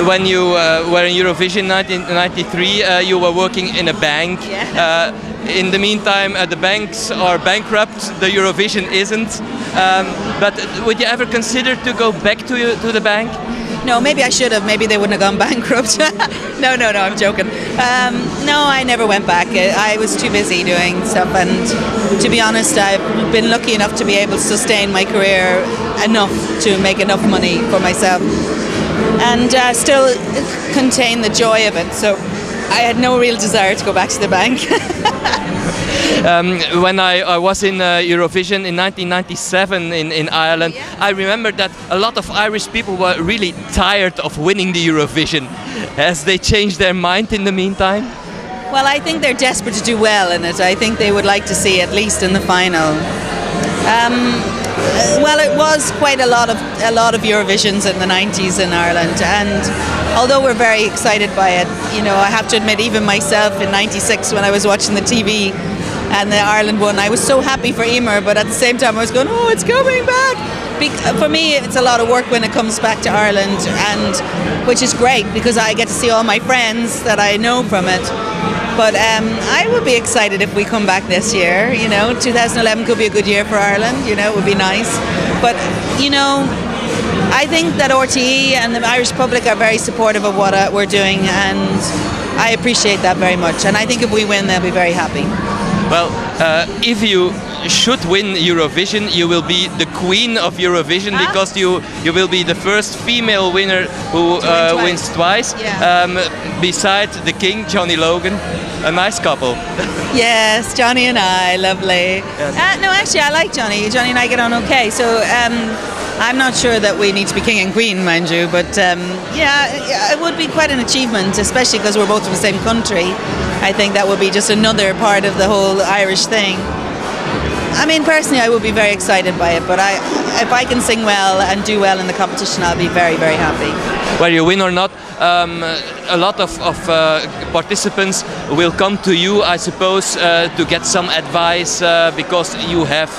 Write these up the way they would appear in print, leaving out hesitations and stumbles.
When you were in Eurovision 1993, you were working in a bank. Yeah. In the meantime, the banks are bankrupt, the Eurovision isn't. But would you ever consider to go back to the bank? No, maybe I should have. Maybe they wouldn't have gone bankrupt. No, I'm joking. No, I never went back. I was too busy doing stuff, and to be honest, I've been lucky enough to be able to sustain my career enough to make enough money for myself, and still contain the joy of it. So I had no real desire to go back to the bank. When I was in Eurovision in 1997 in Ireland, yeah. I remember that a lot of Irish people were really tired of winning the Eurovision. Has they changed their mind in the meantime? Well, I think they're desperate to do well in it. I think they would like to see at least in the final. Well, it was quite a lot of Eurovisions in the 90s in Ireland, and although we're very excited by it, you know, I have to admit, even myself in '96 when I was watching the TV and the Ireland won, I was so happy for Emer, but at the same time I was going, oh, it's coming back. For me, it's a lot of work when it comes back to Ireland, and which is great because I get to see all my friends that I know from it. But I would be excited if we come back this year. You know, 2011 could be a good year for Ireland. You know, it would be nice. But you know, I think that RTE and the Irish public are very supportive of what we're doing, and I appreciate that very much. And I think if we win, they'll be very happy. Well, if you should win Eurovision, you will be the queen of Eurovision, because you will be the first female winner who wins twice. Yeah. Beside the king, Johnny Logan, a nice couple. Yes, Johnny and I, lovely. Yeah. No, actually, I like Johnny. Johnny and I get on okay. So I'm not sure that we need to be king and queen, mind you, but yeah, it would be quite an achievement, especially because we're both from the same country. I think that would be just another part of the whole Irish thing. I mean, personally, I would be very excited by it, but if I can sing well and do well in the competition, I'll be very, very happy. Whether you win or not, a lot of participants will come to you, I suppose, to get some advice, because you have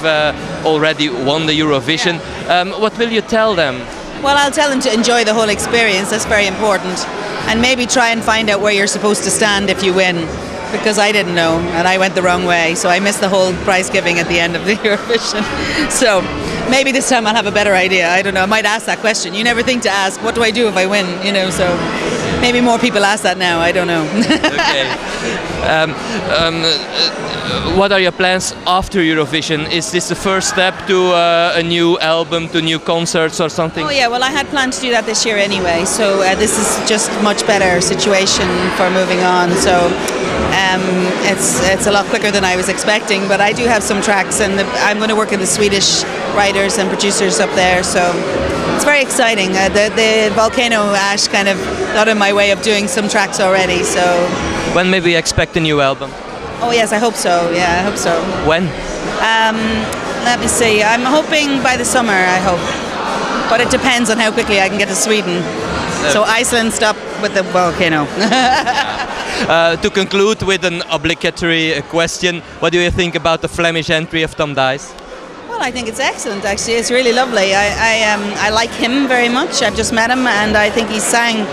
already won the Eurovision. Yeah. What will you tell them? Well, I'll tell them to enjoy the whole experience. That's very important. And maybe try and find out where you're supposed to stand if you win, because I didn't know and I went the wrong way, so I missed the whole prize giving at the end of the Eurovision. So maybe this time I'll have a better idea. I don't know, I might ask that question. You never think to ask, what do I do if I win? You know, so maybe more people ask that now, I don't know. Okay. What are your plans after Eurovision? Is this the first step to a new album, to new concerts or something? Oh yeah, well I had planned to do that this year anyway, so this is just a much better situation for moving on. So it's a lot quicker than I was expecting, but I do have some tracks, and I'm going to work with the Swedish writers and producers up there, so it's very exciting. The volcano ash kind of got in my way of doing some tracks already, so... When may we expect a new album? Oh yes, I hope so, yeah, I hope so. When? Let me see, I'm hoping by the summer, I hope. But it depends on how quickly I can get to Sweden. So Iceland, stop with the volcano. To conclude with an obligatory question, what do you think about the Flemish entry of Tom Dice? Well, I think it's excellent, actually. It's really lovely. I like him very much. I've just met him, and I think he sang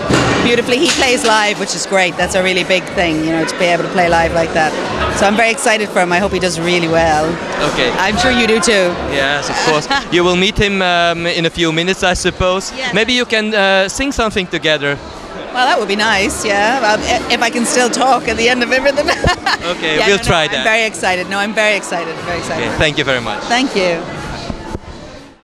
beautifully. He plays live, which is great. That's a really big thing, you know, to be able to play live like that. So I'm very excited for him. I hope he does really well. Okay. I'm sure you do too. Yes, of course. You will meet him in a few minutes, I suppose. Yes. Maybe you can sing something together. Well, that would be nice, yeah. Well, if I can still talk at the end of everything. Okay, yeah, we'll try that. I'm very excited. No, I'm very excited. Very excited. Okay, thank you very much. Thank you.